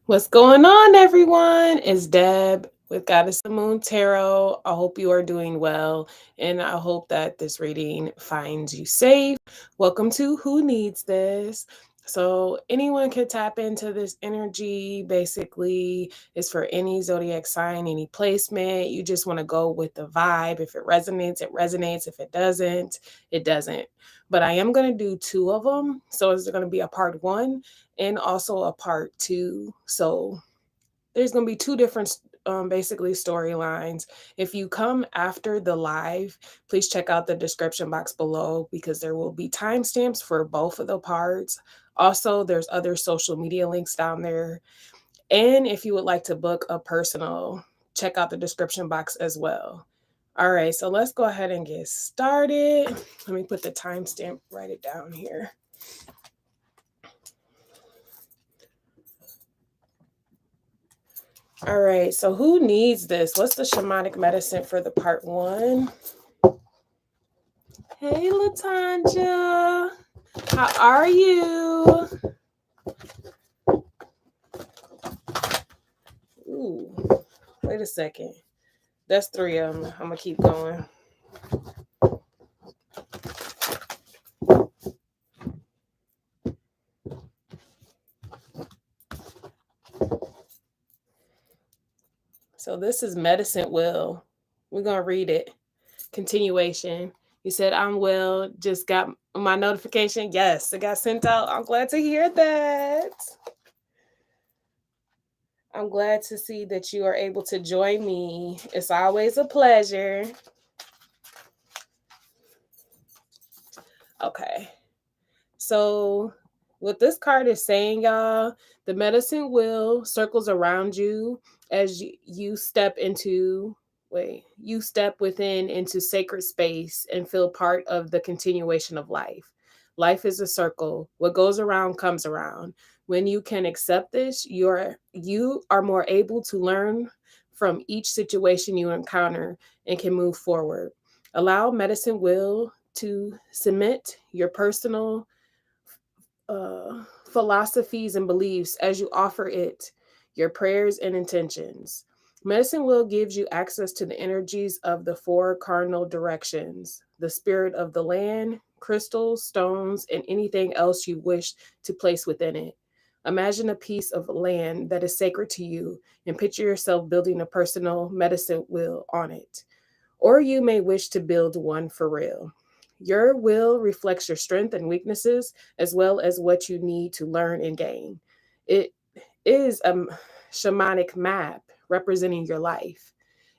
What's going on, everyone? It's Deb with Goddess of the Moon Tarot. I hope you are doing well, and I hope that this reading finds you safe. Welcome to Who Needs This? So, anyone can tap into this energy. Basically, it's for any zodiac sign, any placement. You just want to go with the vibe. If it resonates, it resonates. If it doesn't, it doesn't. But I am going to do two of them. So, it's going to be a part one and also a part two. So there's going to be two different basically storylines. If you come after the live, please check out the description box below because there will be timestamps for both of the parts. Also, there's other social media links down there. And if you would like to book a personal, check out the description box as well. All right, so let's go ahead and get started. Let me put the timestamp, write it down here. All right, so who needs this? What's the shamanic medicine for the part one? Hey, Latanja. How are you? Ooh, wait a second. That's three of them. I'm going to keep going. So this is Medicine Will. We're going to read it. Continuation. You said, I'm well. Just got my notification. Yes, it got sent out. I'm glad to hear that. I'm glad to see that you are able to join me. It's always a pleasure. Okay. So what this card is saying, y'all, the medicine wheel circles around you as you step within into sacred space and feel part of the continuation of life. Life is a circle. What goes around comes around. When you can accept this, you are more able to learn from each situation you encounter and can move forward. Allow medicine wheel to cement your personal philosophies and beliefs as you offer it your prayers and intentions. Medicine Wheel gives you access to the energies of the four cardinal directions, the spirit of the land, crystals, stones, and anything else you wish to place within it. Imagine a piece of land that is sacred to you and picture yourself building a personal medicine wheel on it. Or you may wish to build one for real. Your will reflects your strengths and weaknesses, as well as what you need to learn and gain. It is a shamanic map representing your life,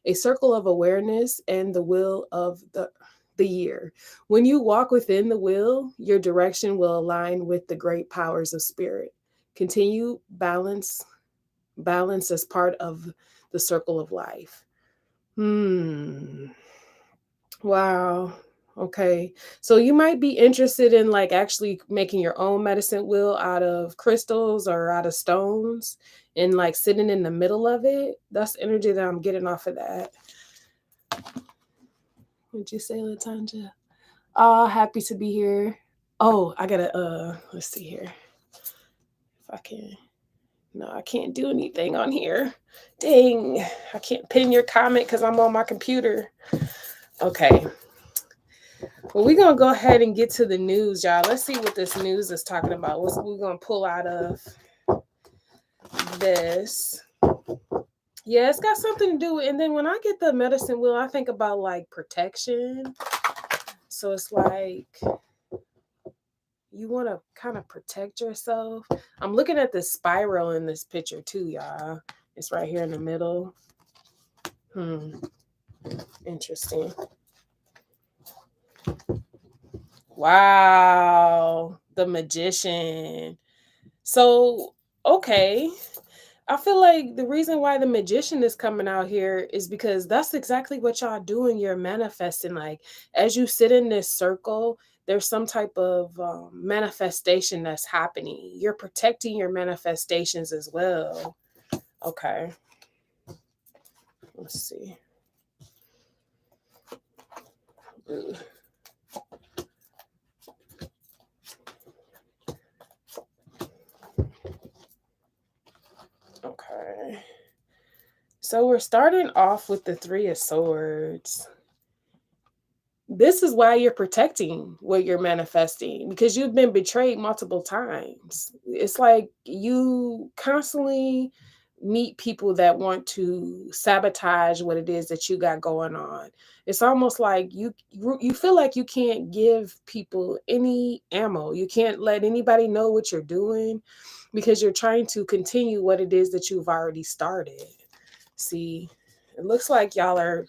a circle of awareness and the will of the year. When you walk within the will, your direction will align with the great powers of spirit. Continue balance as part of the circle of life. Wow. Okay. So you might be interested in like actually making your own medicine wheel out of crystals or out of stones and like sitting in the middle of it. That's the energy that I'm getting off of that. What'd you say, Latanja? Happy to be here. Oh, I gotta let's see here. If I can. No, I can't do anything on here. Dang. I can't pin your comment because I'm on my computer. Okay. Well, we're going to go ahead and get to the news, y'all. Let's see what this news is talking about. What we're going to pull out of this. Yeah, it's got something to do with, and then when I get the medicine wheel, I think about like protection. So it's like you want to kind of protect yourself. I'm looking at the spiral in this picture too, y'all. It's right here in the middle. Interesting. Wow, the Magician. So, okay. I feel like the reason why the Magician is coming out here is because that's exactly what y'all doing. You're manifesting. Like, as you sit in this circle, there's some type of manifestation that's happening. You're protecting your manifestations as well. Okay. Let's see. Ooh. So we're starting off with the Three of Swords. This is why you're protecting what you're manifesting, because you've been betrayed multiple times. It's like you constantly meet people that want to sabotage what it is that you got going on. It's almost like you feel like you can't give people any ammo. You can't let anybody know what you're doing because you're trying to continue what it is that you've already started. See, it looks like y'all are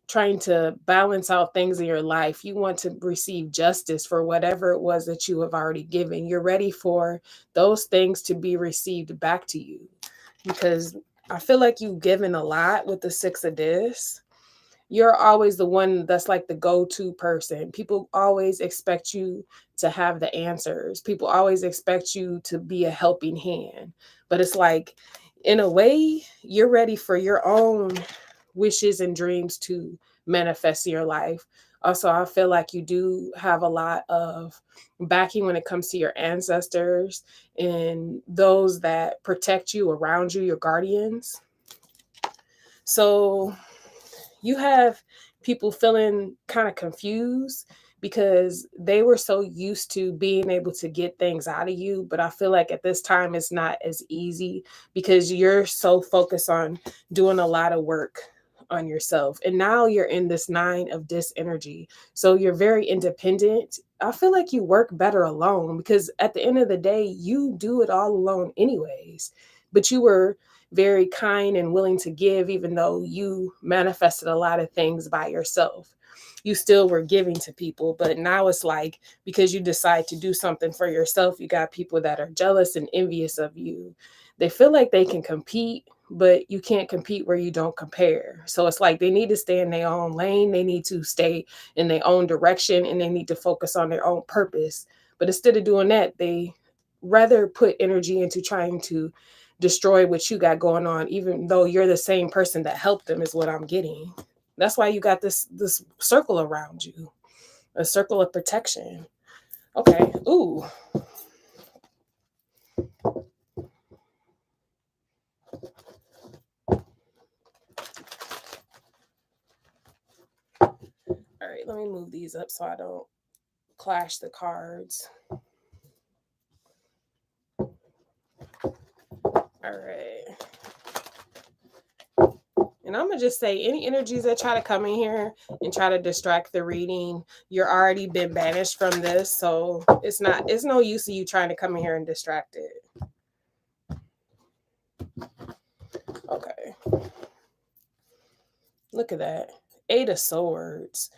trying to balance out things in your life. You want to receive justice for whatever it was that you have already given. You're ready for those things to be received back to you, because I feel like you've given a lot with the Six of Discs. You're always the one that's like the go-to person. People always expect you to have the answers. People always expect you to be a helping hand. But it's like, in a way, you're ready for your own wishes and dreams to manifest in your life. Also, I feel like you do have a lot of backing when it comes to your ancestors and those that protect you around you, your guardians. So you have people feeling kind of confused because they were so used to being able to get things out of you. But I feel like at this time it's not as easy because you're so focused on doing a lot of work on yourself. And now you're in this Nine of Disc energy. So you're very independent. I feel like you work better alone because at the end of the day, you do it all alone anyways. But you were very kind and willing to give, even though you manifested a lot of things by yourself. You still were giving to people, but now it's like because you decide to do something for yourself, you got people that are jealous and envious of you. They feel like they can compete, but you can't compete where you don't compare. So it's like they need to stay in their own lane, they need to stay in their own direction, and they need to focus on their own purpose. But instead of doing that, they rather put energy into trying to destroy what you got going on, even though you're the same person that helped them, is what I'm getting. That's why you got this circle around you, a circle of protection. Okay. Ooh. All right, let me move these up so I don't clash the cards. All right. And I'm going to just say any energies that try to come in here and try to distract the reading, you're already been banished from this. So it's no use of you trying to come in here and distract it. Okay. Look at that. Eight of Swords.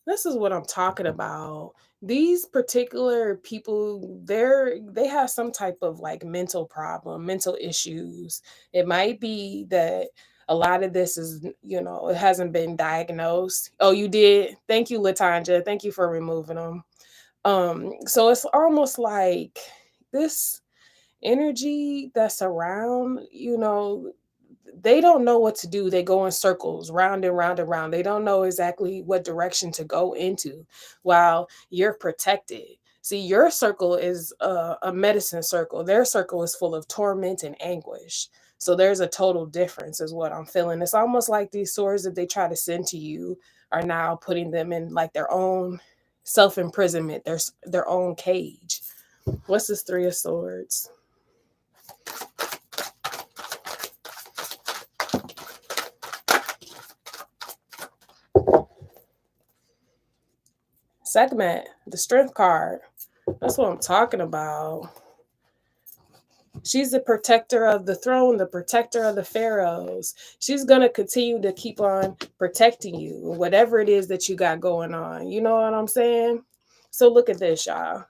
This is what I'm talking about. These particular people, they have some type of like mental problem, mental issues. It might be that a lot of this is, it hasn't been diagnosed. Oh, you did? Thank you, Latanja. Thank you for removing them. So it's almost like this energy that's around, they don't know what to do. They go in circles, round and round and round. They don't know exactly what direction to go into while you're protected. See, your circle is a medicine circle. Their circle is full of torment and anguish. So there's a total difference, is what I'm feeling. It's almost like these swords that they try to send to you are now putting them in like their own self-imprisonment, their own cage. What's this Three of Swords? Segment, the Strength card. That's what I'm talking about. She's the protector of the throne, the protector of the pharaohs. She's going to continue to keep on protecting you, whatever it is that you got going on. You know what I'm saying? So look at this, y'all.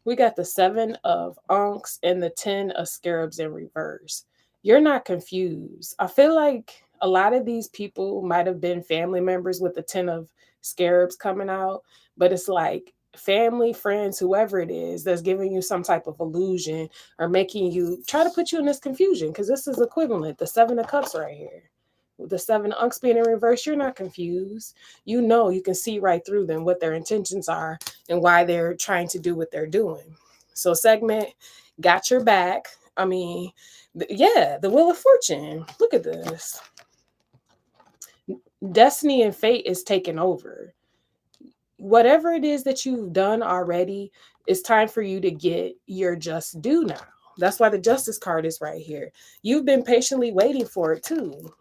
We got the Seven of Ankhs and the 10 of Scarabs in reverse. You're not confused. I feel like a lot of these people might have been family members with the 10 of Scarabs coming out, but it's like family, friends, whoever it is that's giving you some type of illusion or making you try to put you in this confusion, because this is equivalent. The Seven of Cups right here. With the Seven of Ankhs being in reverse, you're not confused. You can see right through them, what their intentions are and why they're trying to do what they're doing. So segment, got your back. I mean, yeah, the Wheel of Fortune. Look at this. Destiny and fate is taking over. Whatever it is that you've done already, it's time for you to get your just due now. That's why the Justice card is right here. You've been patiently waiting for it too.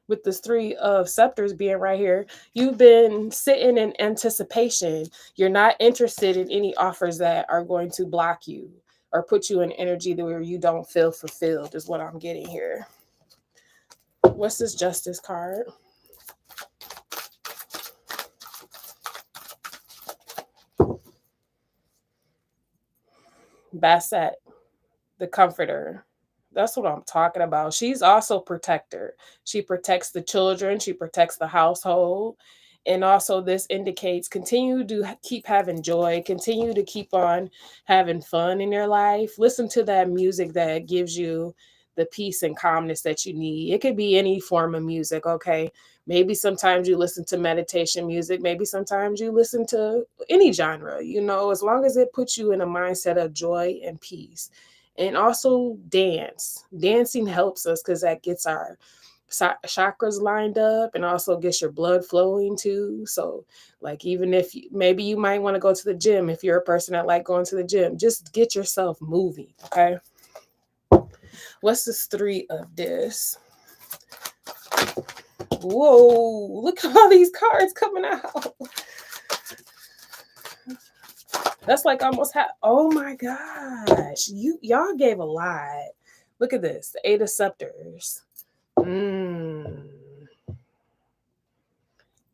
With this Three of Scepters being right here, you've been sitting in anticipation. You're not interested in any offers that are going to block you or put you in energy where you don't feel fulfilled, is what I'm getting here. What's this Justice card? Basset, the comforter. That's what I'm talking about. She's also protector. She protects the children. She protects the household. And also this indicates continue to keep having joy. Continue to keep on having fun in your life. Listen to that music that gives you the peace and calmness that you need. It could be any form of music, okay? Maybe sometimes you listen to meditation music. Maybe sometimes you listen to any genre, as long as it puts you in a mindset of joy and peace. And also dance. Dancing helps us because that gets our chakras lined up and also gets your blood flowing too. So like even if maybe you might want to go to the gym, if you're a person that like going to the gym, just get yourself moving. Okay. What's this Three of this? Whoa, look at all these cards coming out. That's like almost oh my gosh. Y'all gave a lot. Look at this. The Eight of Scepters.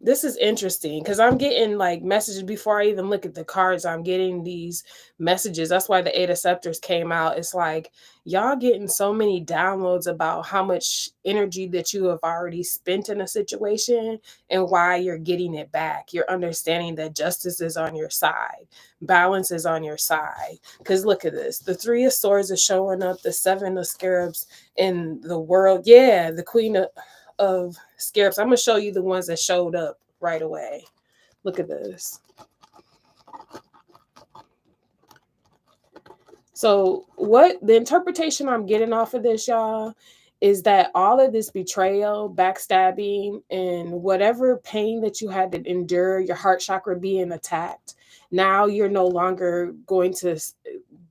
This is interesting because I'm getting like messages before I even look at the cards. I'm getting these messages. That's why the Eight of Scepters came out. It's like y'all getting so many downloads about how much energy that you have already spent in a situation and why you're getting it back. You're understanding that justice is on your side, balance is on your side. Because look at this. The Three of Swords is showing up, the Seven of Scarabs in the world. Yeah, the Queen of Scarabs. I'm going to show you the ones that showed up right away. Look at this. So what the interpretation I'm getting off of this, y'all, is that all of this betrayal, backstabbing, and whatever pain that you had to endure, your heart chakra being attacked, now you're no longer going to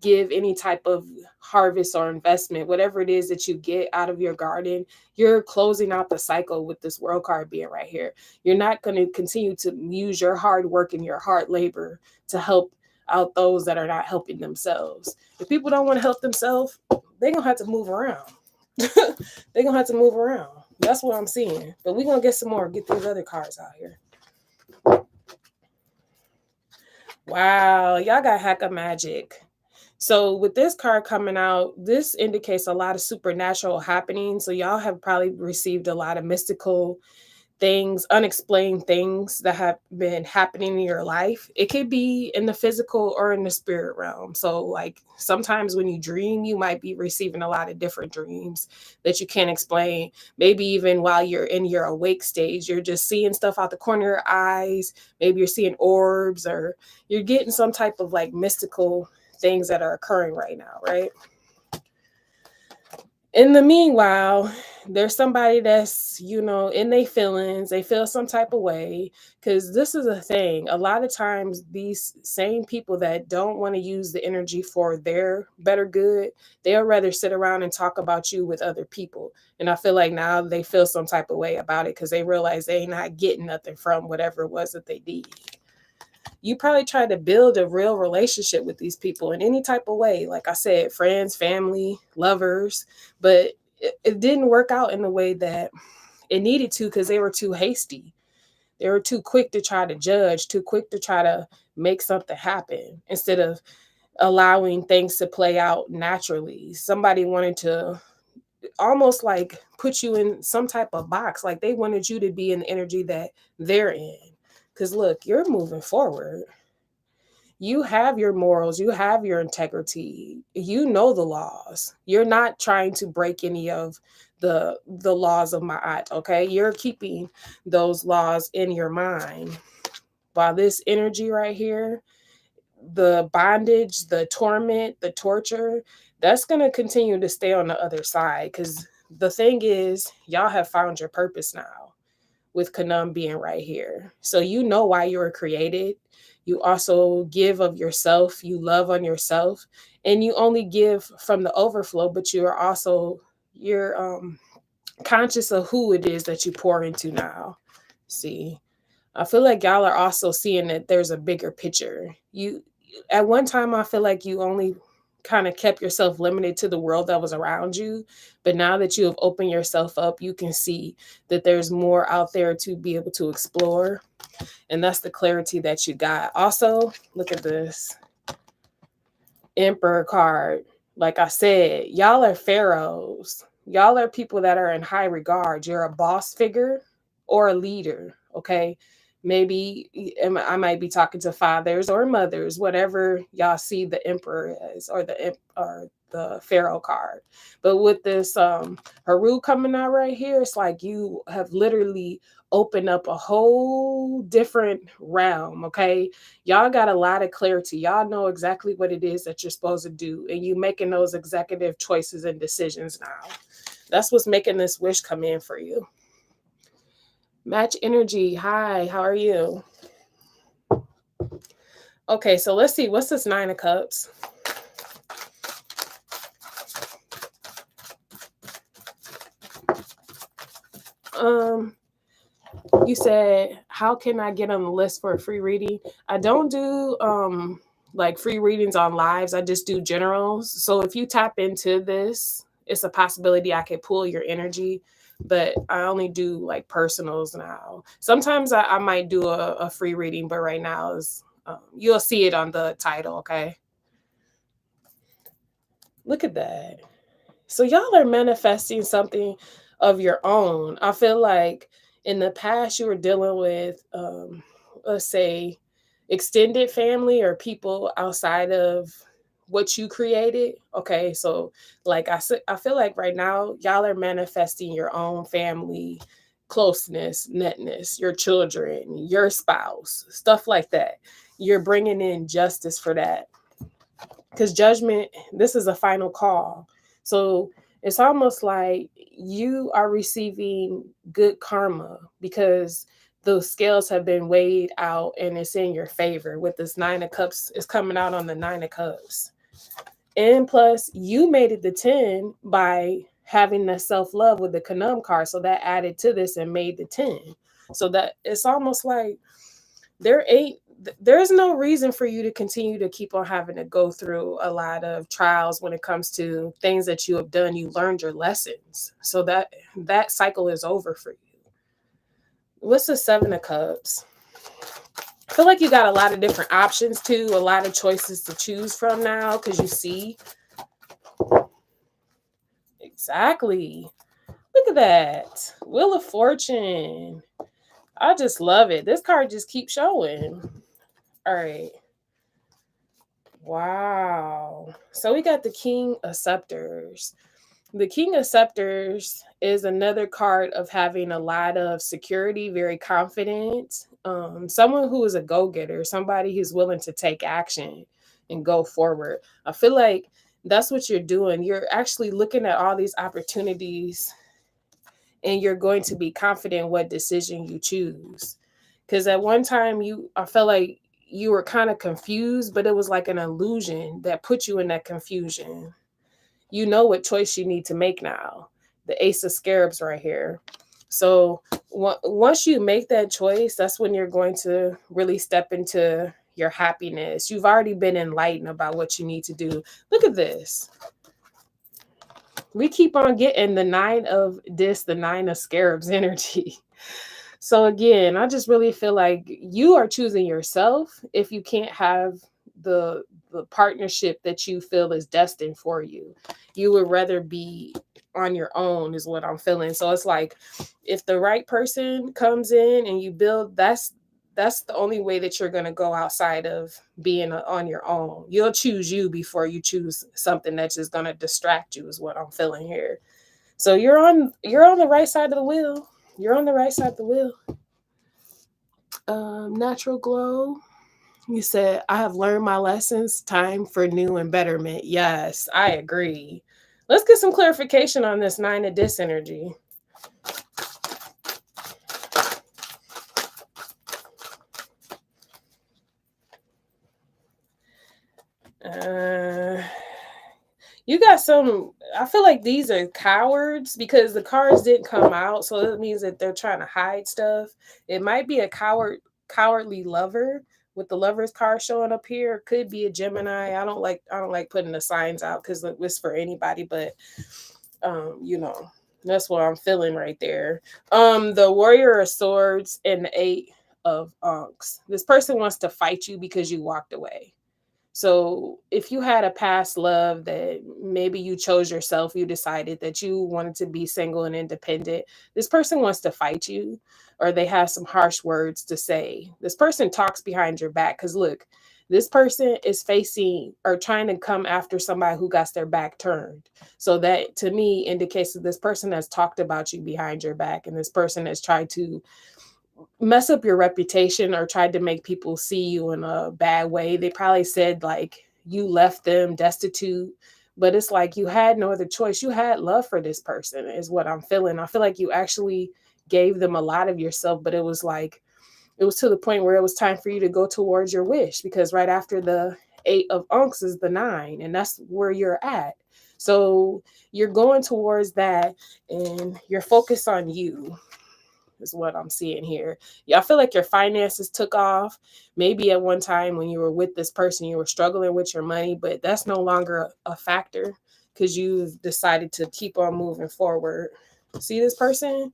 give any type of harvest or investment, whatever it is that you get out of your garden. You're closing out the cycle with this World card being right here. You're not going to continue to use your hard work and your hard labor to help out those that are not helping themselves. If people don't want to help themselves, they're going to have to move around. They're going to have to move around. That's what I'm seeing. But we're going to get some more, get these other cards out here. Wow, y'all got Hack of Magic. So with this card coming out, this indicates a lot of supernatural happening. So y'all have probably received a lot of mystical things, unexplained things that have been happening in your life. It could be in the physical or in the spirit realm. So like sometimes when you dream, you might be receiving a lot of different dreams that you can't explain. Maybe even while you're in your awake stage, you're just seeing stuff out the corner of your eyes. Maybe you're seeing orbs or you're getting some type of like mystical things that are occurring right now, right? In the meanwhile, there's somebody that's, in their feelings, they feel some type of way. Because this is a thing. A lot of times, these same people that don't want to use the energy for their better good, they'll rather sit around and talk about you with other people. And I feel like now they feel some type of way about it because they realize they ain't not getting nothing from whatever it was that they did. You probably try to build a real relationship with these people in any type of way. Like I said, friends, family, lovers, but it didn't work out in the way that it needed to because they were too hasty. They were too quick to try to judge, too quick to try to make something happen instead of allowing things to play out naturally. Somebody wanted to almost like put you in some type of box. Like they wanted you to be in the energy that they're in. Because look, you're moving forward. You have your morals, you have your integrity, you know the laws. You're not trying to break any of the laws of maat, okay? You're keeping those laws in your mind. While this energy right here, the bondage, the torment, the torture, That's going to continue to stay on the other side, because the thing is, y'all have found your purpose now with Kanam being right here. So you know why you were created. You also give of yourself, you love on yourself, and you only give from the overflow, but you're conscious of who it is that you pour into now. See, I feel like y'all are also seeing that there's a bigger picture. You at one time I feel like you only kind of kept yourself limited to the world that was around you, but now that you have opened yourself up, you can see that there's more out there to be able to explore, and that's the clarity that you got. Also, look at this Emperor card. Like I said, y'all are pharaohs. Y'all are people that are in high regard. You're a boss figure or a leader, okay? Maybe I might be talking to fathers or mothers, whatever y'all see the emperor as, or the pharaoh card. But with this Haru coming out right here, it's like you have literally opened up a whole different realm, okay? Y'all got a lot of clarity. Y'all know exactly what it is that you're supposed to do, and you making those executive choices and decisions now. That's what's making this wish come in for you. Match energy. Hi, how are you? Okay, so let's see. What's this Nine of Cups? You said, how can I get on the list for a free reading? I don't do like free readings on lives. I just do generals. So if you tap into this, it's a possibility I could pull your energy, but I only do like personals now. Sometimes I might do a free reading, but right now is you'll see it on the title, okay? Look at that. So y'all are manifesting something of your own. I feel like in the past you were dealing with, let's say, extended family or people outside of what you created. Okay, so like I feel like right now y'all are manifesting your own family closeness, netness, your children, your spouse, stuff like that. You're bringing in justice for that, because judgment, this is a final call. So it's almost like you are receiving good karma because those scales have been weighed out and it's in your favor. With this Nine of Cups, it's coming out on the Nine of Cups. And plus, you made it the 10 by having the self-love with the Kanam card. So that added to this and made the 10. So that it's almost like there's no reason for you to continue to keep on having to go through a lot of trials when it comes to things that you have done. You learned your lessons. So that cycle is over for you. What's the Seven of Cups? I feel like you got a lot of different options too, a lot of choices to choose from now, because you see. Exactly. Look at that. Wheel of Fortune. I just love it. This card just keeps showing. All right. Wow. So we got the King of Scepters. The King of Scepters is another card of having a lot of security, very confident. Someone who is a go-getter, somebody who's willing to take action and go forward. I feel like that's what you're doing. You're actually looking at all these opportunities and you're going to be confident what decision you choose. Because at one time I felt like you were kind of confused, but it was like an illusion that put you in that confusion. You know what choice you need to make now. The Ace of Scarabs right here. So once you make that choice, that's when you're going to really step into your happiness. You've already been enlightened about what you need to do. Look at this. We keep on getting the Nine of Scarabs energy. So again, I just really feel like you are choosing yourself if you can't have the partnership that you feel is destined for you. You would rather be on your own is what I'm feeling. So it's like if the right person comes in and you build, that's the only way that you're going to go outside of being on your own. You'll choose you before you choose something that's just going to distract you is what I'm feeling here. So you're on the right side of the wheel. You're on the right side of the wheel. Natural glow. You said, I have learned my lessons. Time for new and betterment. Yes, I agree. Let's get some clarification on this nine of dis energy. You got some, I feel like these are cowards because the cards didn't come out. So it means that they're trying to hide stuff. It might be a cowardly lover with the lover's card showing up here. Could be a Gemini. I don't like putting the signs out because it's for anybody, but that's what I'm feeling right there. The Warrior of Swords and the Eight of Ankhs. This person wants to fight you because you walked away. So if you had a past love that maybe you chose yourself, you decided that you wanted to be single and independent, this person wants to fight you, or they have some harsh words to say. This person talks behind your back because look, this person is facing or trying to come after somebody who got their back turned. So that to me indicates that this person has talked about you behind your back, and this person has tried to mess up your reputation or tried to make people see you in a bad way. They probably said like you left them destitute, but it's like you had no other choice. You had love for this person, is what I'm feeling. I feel like you actually gave them a lot of yourself, but it was to the point where it was time for you to go towards your wish, because right after the Eight of Ankhs is the Nine, and that's where you're at. So you're going towards that and you're focused on you, is what I'm seeing here. Yeah, I feel like your finances took off. Maybe at one time when you were with this person, you were struggling with your money, but that's no longer a factor because you've decided to keep on moving forward. See this person?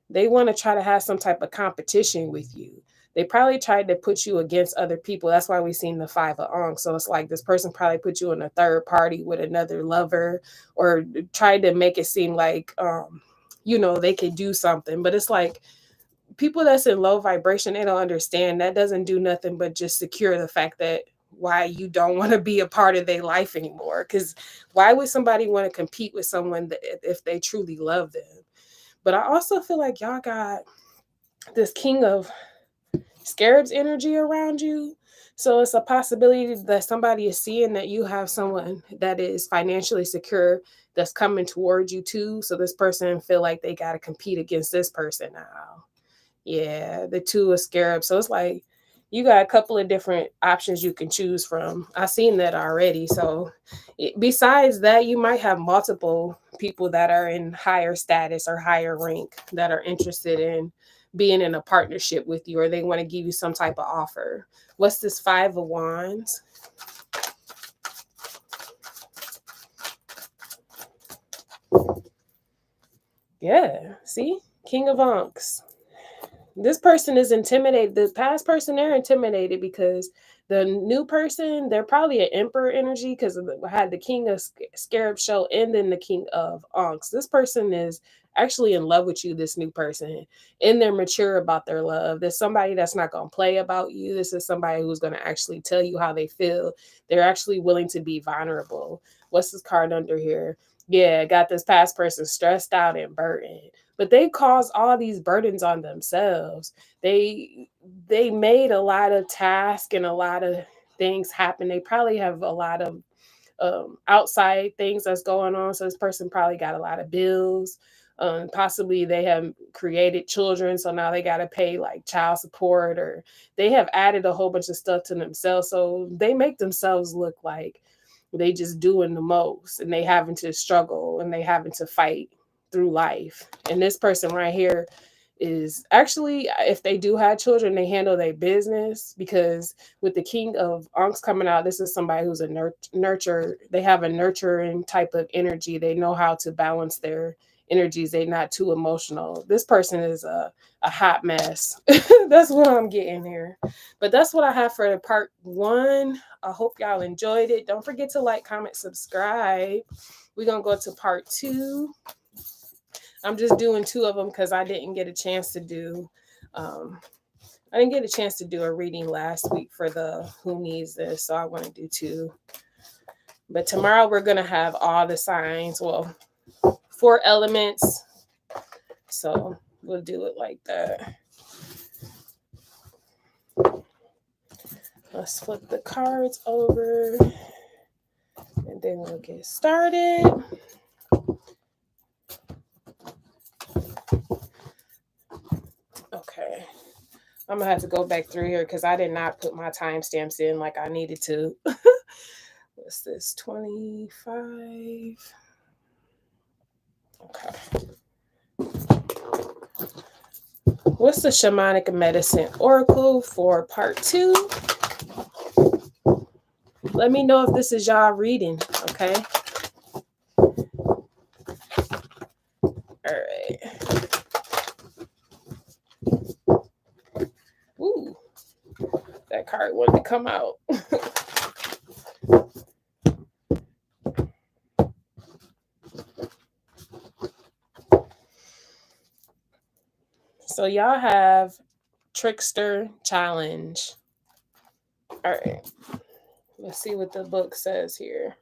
They want to try to have some type of competition with you. They probably tried to put you against other people. That's why we've seen the Five of Ankh. So it's like this person probably put you in a third party with another lover, or tried to make it seem like they could do something. But it's like people that's in low vibration, they don't understand. That doesn't do nothing but just secure the fact that why you don't want to be a part of their life anymore. Because why would somebody want to compete with someone if they truly love them? But I also feel like y'all got this King of Scarabs energy around you. So it's a possibility that somebody is seeing that you have someone that is financially secure that's coming towards you too. So this person feel like they got to compete against this person now. Yeah, the Two of Scarabs. So it's like you got a couple of different options you can choose from. I've seen that already. So besides that, you might have multiple people that are in higher status or higher rank that are interested in being in a partnership with you, or they want to give you some type of offer. What's this Five of Wands? Yeah, see? King of Ankhs. This person is intimidated. The past person, they're intimidated because the new person, they're probably an emperor energy because I had the King of Scarab show and then the King of Ankhs. This person is actually in love with you, this new person, and they're mature about their love. There's somebody that's not going to play about you. This is somebody who's going to actually tell you how they feel. They're actually willing to be vulnerable. What's this card under here? Yeah, got this past person stressed out and burdened, but they caused all these burdens on themselves. They made a lot of tasks and a lot of things happen. They probably have a lot of outside things that's going on. So this person probably got a lot of bills. Possibly they have created children, so now they got to pay like child support, or they have added a whole bunch of stuff to themselves. So they make themselves look like they just doing the most, and they having to struggle and they having to fight through life. And this person right here is actually, if they do have children, they handle their business, because with the King of Ankhs coming out, this is somebody who's a nurture. They have a nurturing type of energy. They know how to balance their energies. They're not too emotional. This person is a hot mess. That's what I'm getting here. But that's what I have for part one. I hope y'all enjoyed it. Don't forget to like, comment, subscribe. We're going to go to part two. I'm just doing two of them because I didn't get a chance to do a reading last week for the Who Needs This, so I want to do two. But tomorrow we're going to have all the signs, well, 4 elements. So we'll do it like that. Let's flip the cards over and then we'll get started. Okay. I'm going to have to go back through here because I did not put my timestamps in like I needed to. What's this? 25. Okay. What's the Shamanic Medicine Oracle for Part 2? Let me know if this is y'all reading, okay? All right. Ooh, that card wanted to come out. So y'all have Trickster Challenge. All right. Let's see what the book says here.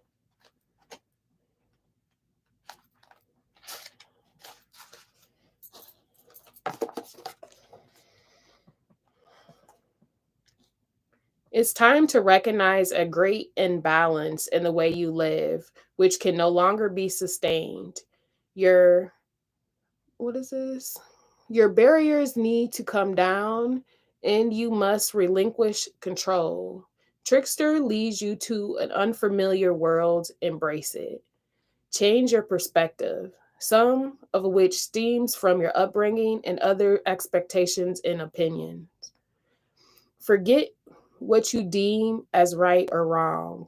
It's time to recognize a great imbalance in the way you live, which can no longer be sustained. What is this? Your barriers need to come down and you must relinquish control. Trickster leads you to an unfamiliar world, embrace it. Change your perspective, some of which stems from your upbringing and other expectations and opinions. Forget what you deem as right or wrong.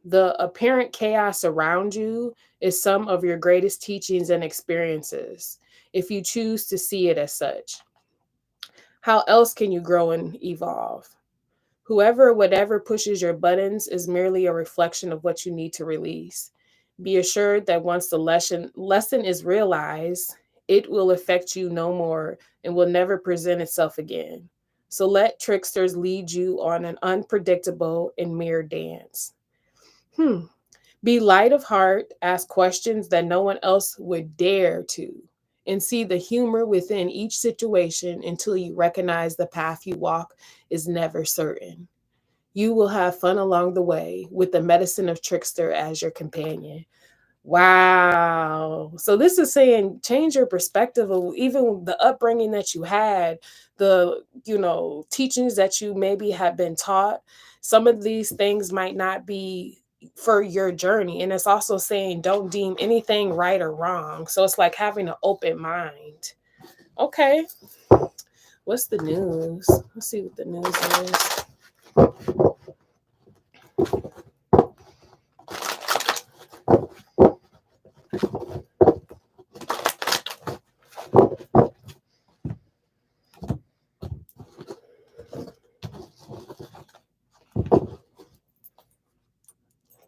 The apparent chaos around you is some of your greatest teachings and experiences, if you choose to see it as such. How else can you grow and evolve? Whoever, whatever pushes your buttons is merely a reflection of what you need to release. Be assured that once the lesson is realized, it will affect you no more and will never present itself again. So let tricksters lead you on an unpredictable and mere dance. Be light of heart, ask questions that no one else would dare to, and see the humor within each situation until you recognize the path you walk is never certain. You will have fun along the way with the medicine of Trickster as your companion. Wow. So this is saying change your perspective of even the upbringing that you had, the, teachings that you maybe have been taught. Some of these things might not be for your journey. And it's also saying don't deem anything right or wrong. So it's like having an open mind. Okay. What's the news? Let's see what the news is.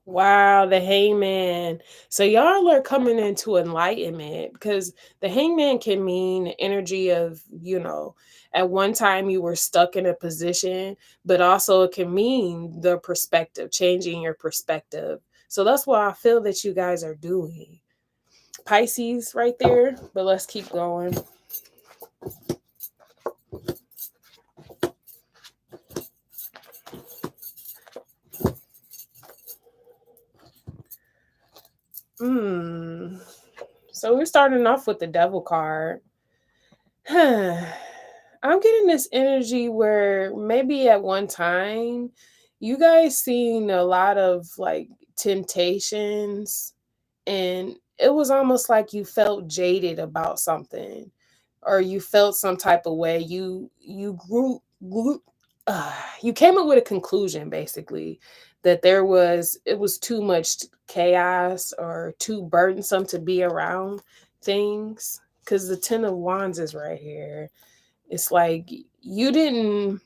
Wow, the hangman. So y'all are coming into enlightenment because the hangman can mean energy of, at one time you were stuck in a position, but also it can mean the perspective, changing your perspective. So that's what I feel that you guys are doing. Pisces right there, but let's keep going. So we're starting off with the devil card. I'm getting this energy where maybe at one time you guys seen a lot of like temptations and it was almost like you felt jaded about something or you felt some type of way. You came up with a conclusion basically that it was too much chaos or too burdensome to be around things because the 10 of wands is right here. It's like you didn't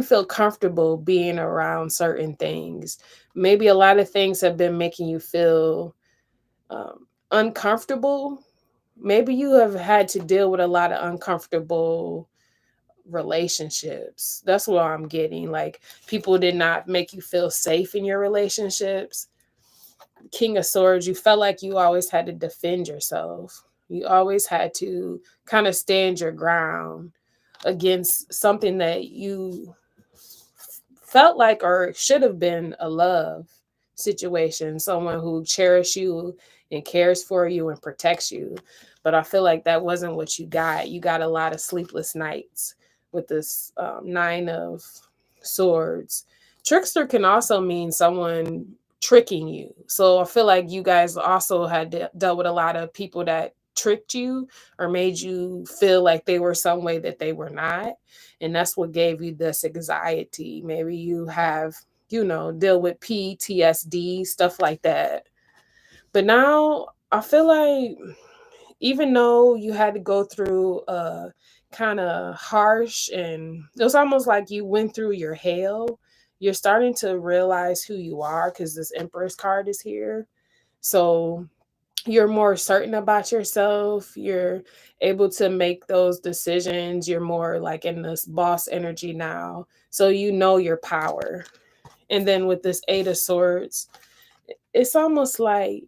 feel comfortable being around certain things. Maybe a lot of things have been making you feel uncomfortable. Maybe you have had to deal with a lot of uncomfortable relationships. That's what I'm getting. Like people did not make you feel safe in your relationships. King of Swords, you felt like you always had to defend yourself. You always had to kind of stand your ground against something that you felt like or should have been a love situation, someone who cherishes you and cares for you and protects you. But I feel like that wasn't what you got. You got a lot of sleepless nights with this Nine of Swords. Trickster can also mean someone tricking you. So I feel like you guys also had dealt with a lot of people that tricked you or made you feel like they were some way that they were not. And that's what gave you this anxiety. Maybe you have, deal with PTSD, stuff like that. But now I feel like even though you had to go through a kind of harsh, and it was almost like you went through your hell, you're starting to realize who you are because this Empress card is here. So you're more certain about yourself. You're able to make those decisions. You're more like in this boss energy now. So you know your power. And then with this Eight of Swords, it's almost like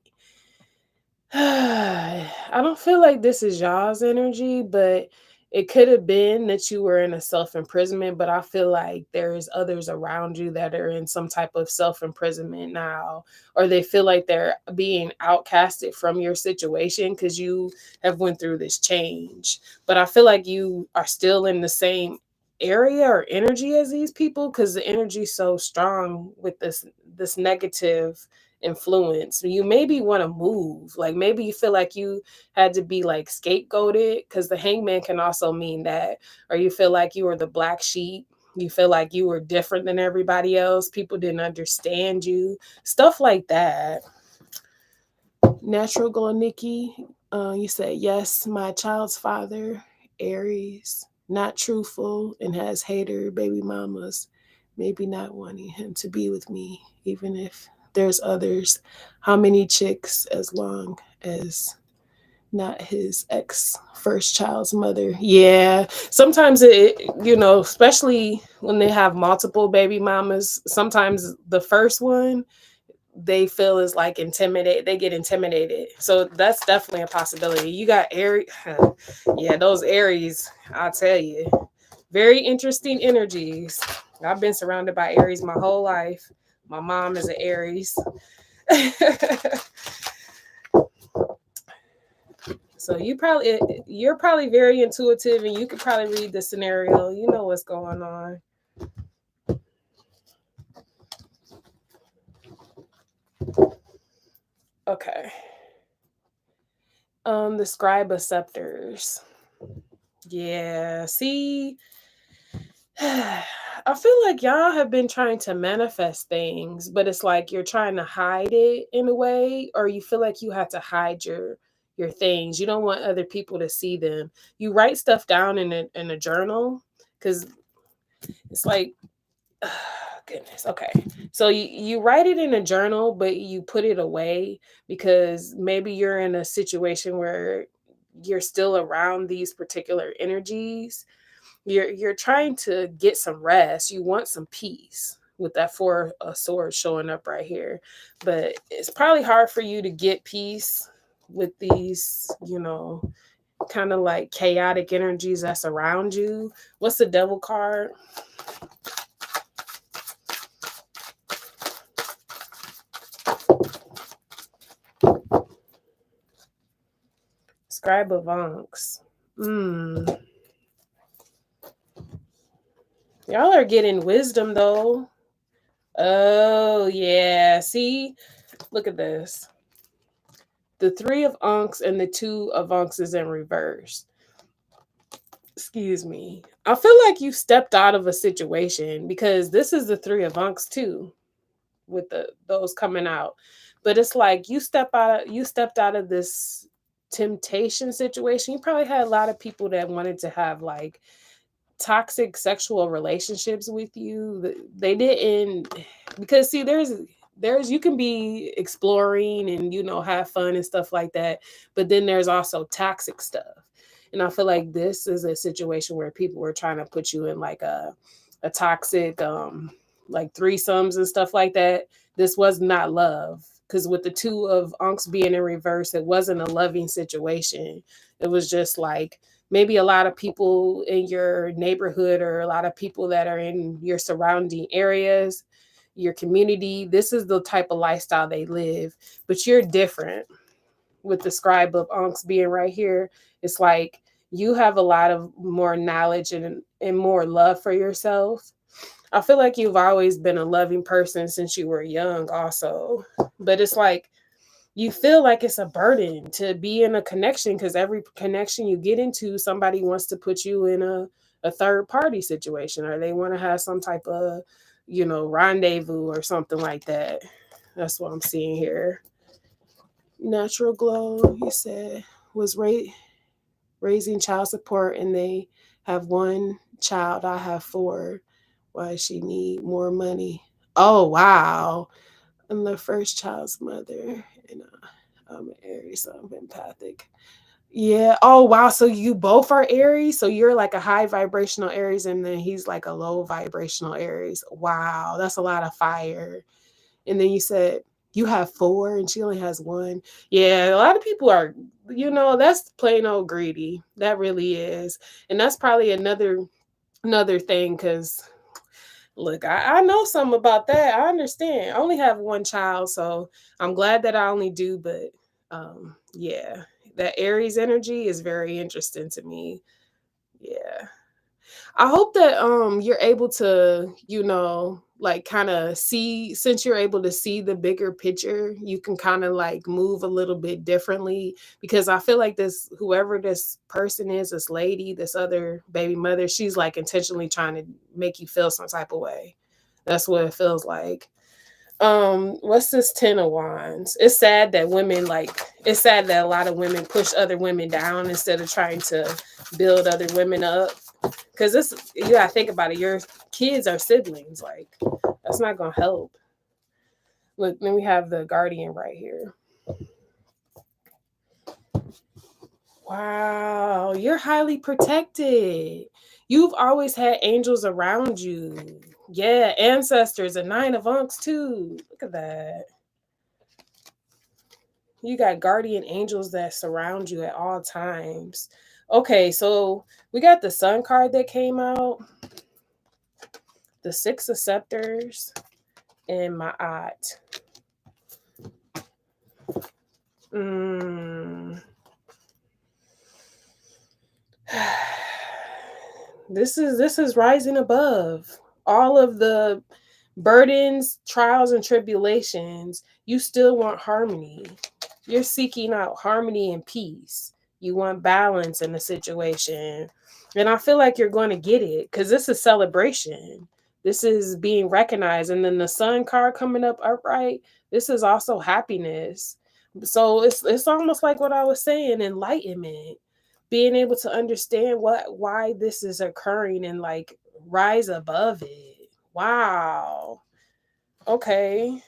I don't feel like this is y'all's energy, but it could have been that you were in a self imprisonment. But I feel like there's others around you that are in some type of self imprisonment now, or they feel like they're being outcasted from your situation because you have went through this change. But I feel like you are still in the same area or energy as these people because the energy is so strong with this negative influence. You maybe want to move, like maybe you feel like you had to be like scapegoated, because the Hangman can also mean that, or you feel like you were the black sheep, you feel like you were different than everybody else, people didn't understand you, stuff like that. Natural Glow Nikki, you say yes, my child's father, Aries, not truthful and has hater baby mamas, maybe not wanting him to be with me even if there's others. How many chicks as long as not his ex first child's mother? Yeah, sometimes especially when they have multiple baby mamas, sometimes the first one they feel is like intimidate, they get intimidated. So that's definitely a possibility. You got Aries. Yeah, those Aries, I'll tell you, very interesting energies. I've been surrounded by Aries my whole life. My mom is an Aries. So you're probably very intuitive, and you could probably read the scenario. You know what's going on. Okay. The Scribe of Scepters. Yeah, see, I feel like y'all have been trying to manifest things, but it's like you're trying to hide it in a way, or you feel like you have to hide your things. You don't want other people to see them. You write stuff down in a journal because it's like, goodness. Okay. So you write it in a journal, but you put it away because maybe you're in a situation where you're still around these particular energies. You're trying to get some rest. You want some peace with that Four of Swords showing up right here. But it's probably hard for you to get peace with these, kind of like chaotic energies that's around you. What's the Devil card? Scribe of Ankhs. Y'all are getting wisdom though. Oh yeah. See, look at this. The Three of Ankhs and the Two of Ankhs is in reverse. Excuse me. I feel like you stepped out of a situation because this is the Three of Ankhs too, with those coming out. But it's like you stepped out of this temptation situation. You probably had a lot of people that wanted to have like toxic sexual relationships with you. They didn't, because see, there's you can be exploring and have fun and stuff like that, but then there's also toxic stuff. And I feel like this is a situation where people were trying to put you in like a toxic like threesomes and stuff like that. This was not love, because with the Two of Ankhs being in reverse, it wasn't a loving situation. It was just like maybe a lot of people in your neighborhood or a lot of people that are in your surrounding areas, your community, this is the type of lifestyle they live. But you're different with the scribe of Unks being right here. It's like you have a lot of more knowledge and more love for yourself. I feel like you've always been a loving person since you were young, also. But it's like you feel like it's a burden to be in a connection because every connection you get into, somebody wants to put you in a third party situation, or they want to have some type of, rendezvous or something like that. That's what I'm seeing here. Natural glow, you said, was raising child support, and they have one child. I have four. Why she need more money? Oh wow! I'm the first child's mother, and I'm an Aries, so I'm empathic. Yeah. Oh wow. So you both are Aries. So you're like a high vibrational Aries, and then he's like a low vibrational Aries. Wow, that's a lot of fire. And then you said you have four, and she only has one. Yeah, a lot of people are. That's plain old greedy. That really is, and that's probably another thing because look, I know something about that. I understand. I only have one child, so I'm glad that I only do, but yeah, that Aries energy is very interesting to me. Yeah. I hope that you're able to, like kind of see, since you're able to see the bigger picture, you can kind of like move a little bit differently, because I feel like this whoever this person is, this lady, this other baby mother, she's like intentionally trying to make you feel some type of way. That's what it feels like. What's this 10 of wands? It's sad that a lot of women push other women down instead of trying to build other women up, because this, you gotta think about it, your kids are siblings, like that's not gonna help. Look, then we have the guardian right here. Wow, you're highly protected. You've always had angels around you. Yeah, ancestors, a 9 of unks too. Look at that. You got guardian angels that surround you at all times. Okay, so we got the sun card that came out, the 6 of scepters, and maat. Mm. This is rising above all of the burdens, trials, and tribulations. You still want harmony. You're seeking out harmony and peace. You want balance in the situation. And I feel like you're going to get it because this is celebration. This is being recognized. And then the sun card coming up upright, this is also happiness. So it's almost like what I was saying, enlightenment. Being able to understand why this is occurring and like rise above it. Wow. Okay.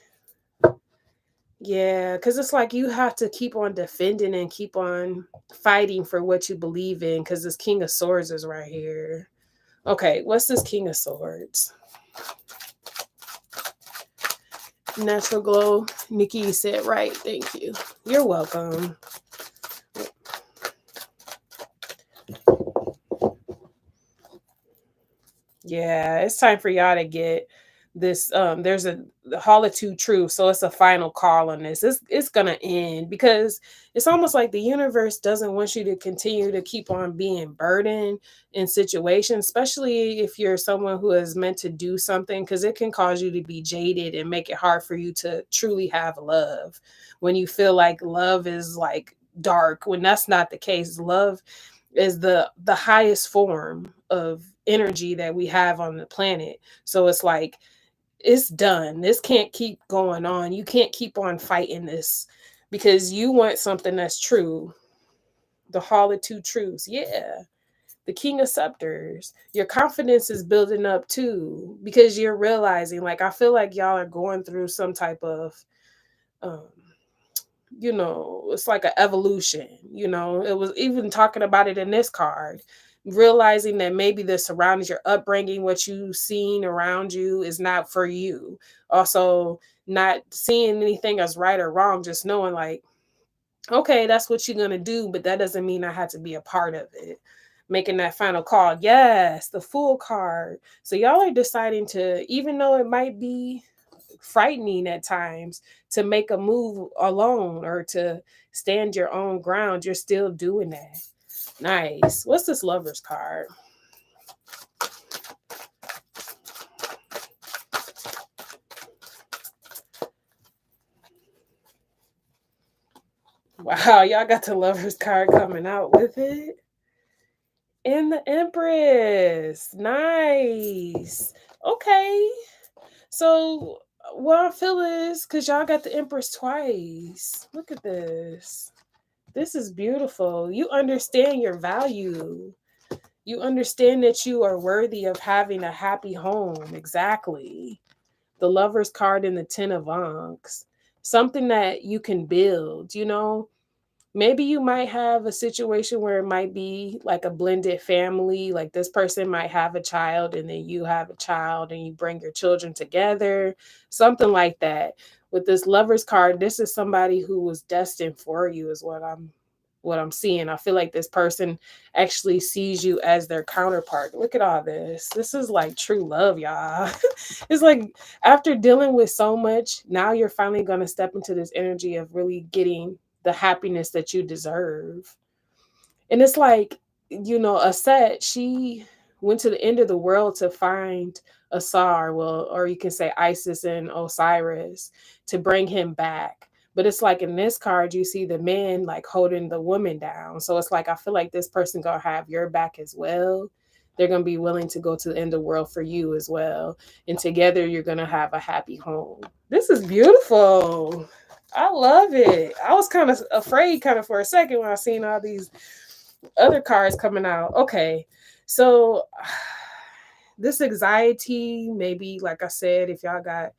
Yeah, because it's like you have to keep on defending and keep on fighting for what you believe in, because this King of Swords is right here. Okay, what's this King of Swords? Natural glow. Nikki, you said right. Thank you. You're welcome. Yeah, it's time for y'all to get this. There's the Hall of Two Truths, so it's a final call on this. It's gonna end because it's almost like the universe doesn't want you to continue to keep on being burdened in situations, especially if you're someone who is meant to do something, because it can cause you to be jaded and make it hard for you to truly have love. When you feel like love is like dark, when that's not the case. Love is the highest form of energy that we have on the planet. So it's like it's done. This can't keep going on. You can't keep on fighting this because you want something that's true. The Hall of Two Truths. Yeah. The King of Scepters. Your confidence is building up too because you're realizing, like, I feel like y'all are going through some type of um it's like an evolution. It was even talking about it in this card, realizing that maybe the surroundings, your upbringing, what you've seen around you is not for you. Also, not seeing anything as right or wrong, just knowing like, okay, that's what you're gonna do, but that doesn't mean I had to be a part of it. making that final call. Yes, the Fool card. So y'all are deciding to, even though it might be frightening at times, to make a move alone or to stand your own ground, you're still doing that. Nice. What's this Lovers card? Wow, y'all got the Lovers card coming out with it. And the Empress. Nice. Okay. So what I feel is, because y'all got the Empress twice. Look at this. This is beautiful. You understand your value. You understand that you are worthy of having a happy home. Exactly. The Lovers card and the Ten of Ankhs. Something that you can build, you know? Maybe you might have a situation where it might be like a blended family. Like this person might have a child and then you have a child and you bring your children together, something like that. With this Lovers card, this is somebody who was destined for you, is what I'm seeing. I feel like this person actually sees you as their counterpart. Look at all this. This is like true love, y'all. It's like after dealing with so much, now you're finally going to step into this energy of really getting the happiness that you deserve. And it's like, ASET, she went to the end of the world to find Asar, well, or you can say Isis and Osiris, to bring him back. But it's like in this card, you see the man like holding the woman down. So it's like I feel like this person gonna have your back as well. They're gonna be willing to go to the end of the world for you as well. And together you're gonna have a happy home. This is beautiful. I love it. I was kind of afraid for a second when I seen all these other cards coming out. Okay. So this anxiety, maybe like I said, if y'all got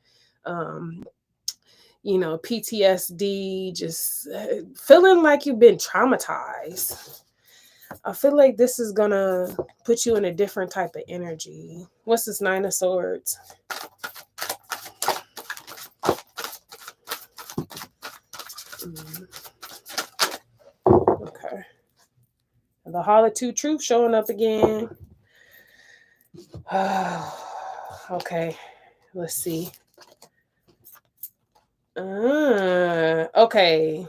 PTSD, just feeling like you've been traumatized. I feel like this is gonna put you in a different type of energy. What's this Nine of Swords? Okay. The Holitude Truth showing up again. Okay. Let's see. Okay.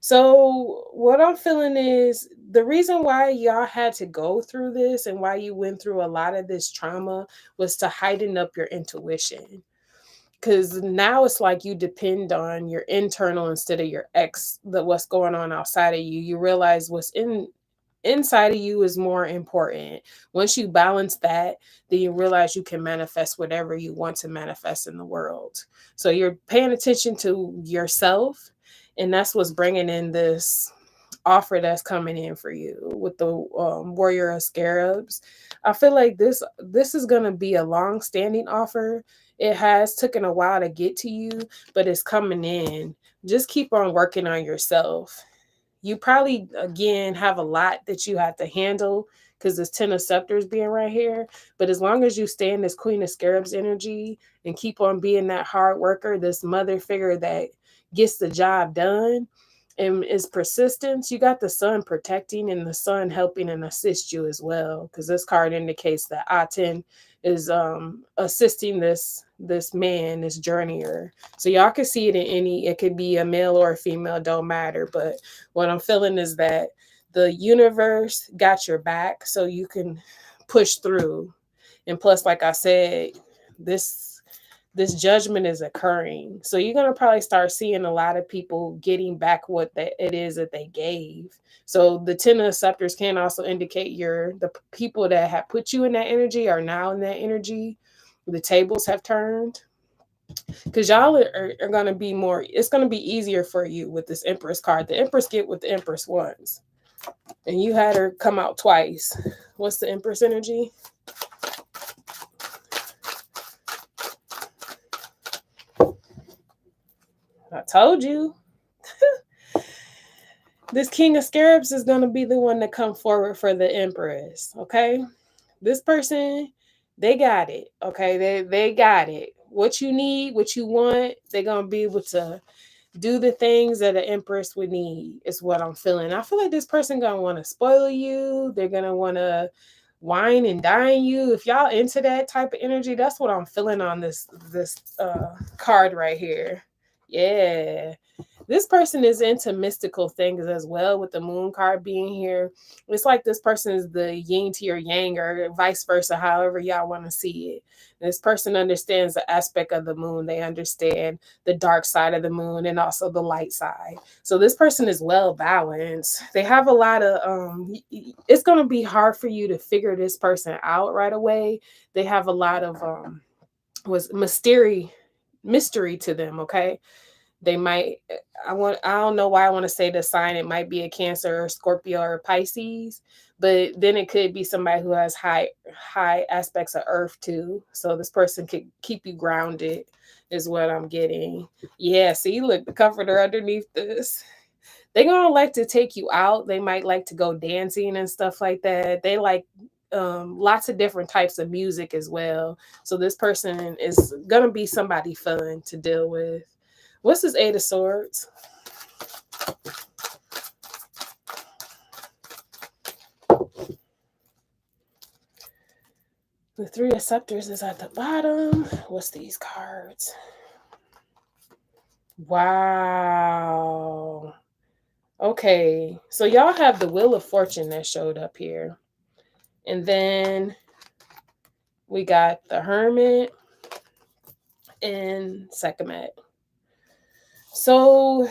So what I'm feeling is the reason why y'all had to go through this and why you went through a lot of this trauma was to heighten up your intuition. Because now it's like you depend on your internal instead of your what's going on outside of you. You realize what's inside of you is more important. Once you balance that, then you realize you can manifest whatever you want to manifest in the world. So you're paying attention to yourself, and that's what's bringing in this offer that's coming in for you with the Warrior of Scarabs. I feel like this is going to be a long-standing offer. It has taken a while to get to you, but it's coming in. Just keep on working on yourself. You probably again have a lot that you have to handle because this Ten of Scepters being right here. But as long as you stay in this Queen of Scarabs energy and keep on being that hard worker, this mother figure that gets the job done and is persistence, you got the sun protecting and the sun helping and assist you as well. Because this card indicates that Aten is assisting this man, this journeyer. So y'all can see it in it could be a male or a female, don't matter. But what I'm feeling is that the universe got your back so you can push through. And plus, like I said, this judgment is occurring. So you're going to probably start seeing a lot of people getting back what it is that they gave. So the Ten of Scepters can also indicate the people that have put you in that energy are now in that energy. The tables have turned. Because y'all are going to be more, it's going to be easier for you with this Empress card. The Empress get what the Empress wants. And you had her come out twice. What's the Empress energy? I told you. This King of Scarabs is going to be the one to come forward for the Empress, okay? This person, they got it, okay? They got it. What you need, what you want, they're going to be able to do the things that an empress would need is what I'm feeling. I feel like this person gonna want to spoil you. They're gonna want to wine and dine you. If y'all into that type of energy, that's what I'm feeling on this card right here. Yeah. This person is into mystical things as well, with the moon card being here. It's like this person is the yin to your yang, or vice versa, however y'all want to see it. This person understands the aspect of the moon. They understand the dark side of the moon and also the light side. So this person is well balanced. They have a lot of it's going to be hard for you to figure this person out right away. They have a lot of was mystery to them, okay? They might, I don't know why I want to say the sign. It might be a Cancer or Scorpio or Pisces, but then it could be somebody who has high aspects of earth too. So this person could keep you grounded is what I'm getting. Yeah, see, look, the comforter underneath this. They're gonna like to take you out. They might like to go dancing and stuff like that. They like lots of different types of music as well. So this person is gonna be somebody fun to deal with. What's this Eight of Swords? The Three of Scepters is at the bottom. What's these cards? Wow. Okay. So y'all have the Wheel of Fortune that showed up here. And then we got the Hermit and Sekhmet. So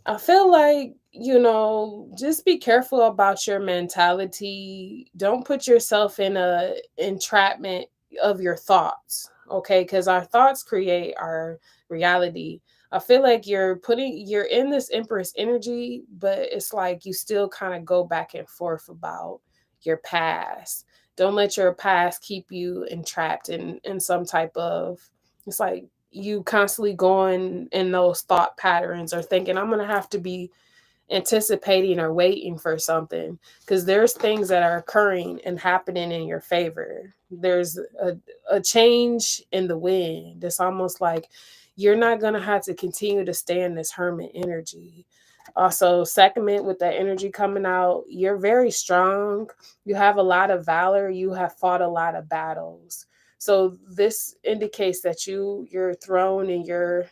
I feel like, just be careful about your mentality. Don't put yourself in a entrapment of your thoughts, okay? Because our thoughts create our reality. I feel like you're in this Empress energy, but it's like you still kind of go back and forth about your past. Don't let your past keep you entrapped in some type of, it's like you constantly going in those thought patterns or thinking, I'm going to have to be anticipating or waiting for something, because there's things that are occurring and happening in your favor. There's a change in the wind. It's almost like you're not going to have to continue to stay in this Hermit energy. Also, Sekhmet, with that energy coming out, you're very strong. You have a lot of valor. You have fought a lot of battles. So this indicates that your throne and your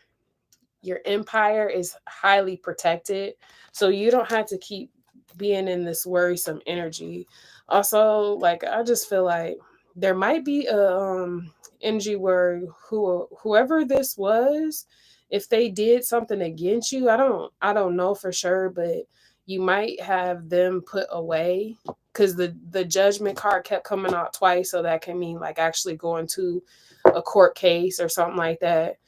empire is highly protected. So you don't have to keep being in this worrisome energy. Also, like, I just feel like there might be a energy where whoever this was, if they did something against you, I don't know for sure, but you might have them put away, because the Judgment card kept coming out twice. So that can mean like actually going to a court case or something like that.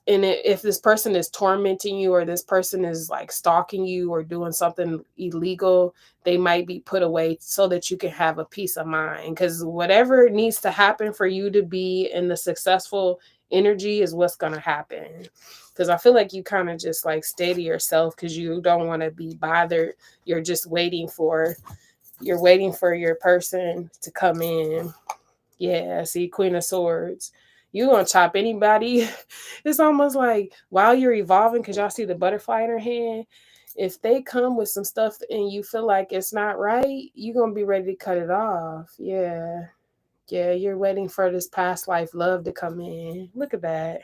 And if this person is tormenting you, or this person is like stalking you or doing something illegal, they might be put away so that you can have a peace of mind. Because whatever needs to happen for you to be in the successful energy is what's going to happen. Because I feel like you kind of just like stay to yourself because you don't want to be bothered. You're just waiting for your person to come in. Yeah, see, Queen of Swords. You gonna chop anybody. It's almost like while you're evolving, because y'all see the butterfly in her hand, if they come with some stuff and you feel like it's not right, you're gonna be ready to cut it off. Yeah. Yeah, you're waiting for this past life love to come in. Look at that.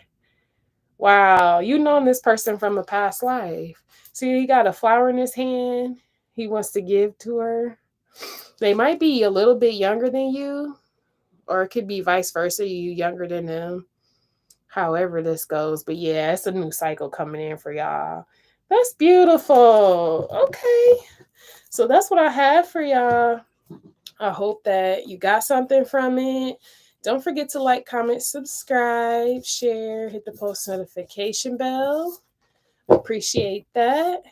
Wow, you known this person from a past life. See, he got a flower in his hand. He wants to give to her. They might be a little bit younger than you, or it could be vice versa, you younger than them. However this goes. But yeah, it's a new cycle coming in for y'all. That's beautiful. Okay. So that's what I have for y'all. I hope that you got something from it. Don't forget to like, comment, subscribe, share, hit the post notification bell. Appreciate that.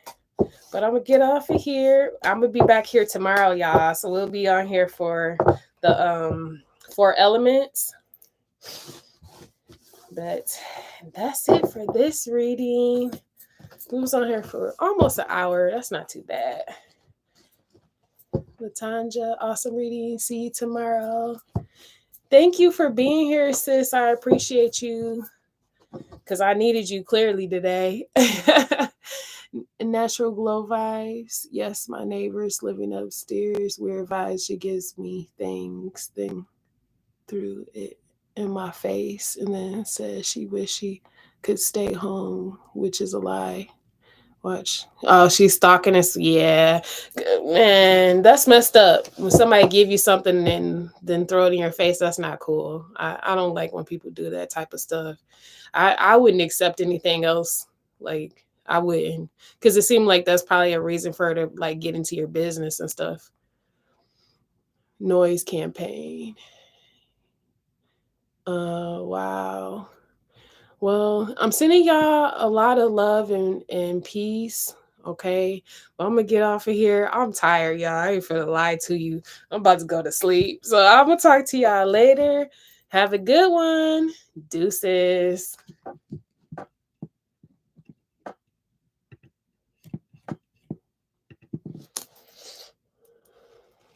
But I'm going to get off of here. I'm going to be back here tomorrow, y'all. So we'll be on here for the 4 elements. But that's it for this reading. We was on here for almost an hour. That's not too bad. Latanja, awesome reading. See you tomorrow. Thank you for being here, sis. I appreciate you. because I needed you clearly today. Natural glow vibes. Yes, my neighbor's living upstairs. Weird vibes. She gives me things through it in my face, and then says she wish she could stay home, which is a lie. Watch. Oh, she's stalking us. Yeah, man, that's messed up. When somebody give you something and then throw it in your face, that's not cool. I don't like when people do that type of stuff. I wouldn't accept anything else. Like I wouldn't, because it seemed like that's probably a reason for her to like get into your business and stuff. Noise campaign. Wow. Well, I'm sending y'all a lot of love and peace. Okay. But I'm gonna get off of here. I'm tired, y'all. I ain't finna lie to you. I'm about to go to sleep. So I'm gonna talk to y'all later. Have a good one. Deuces.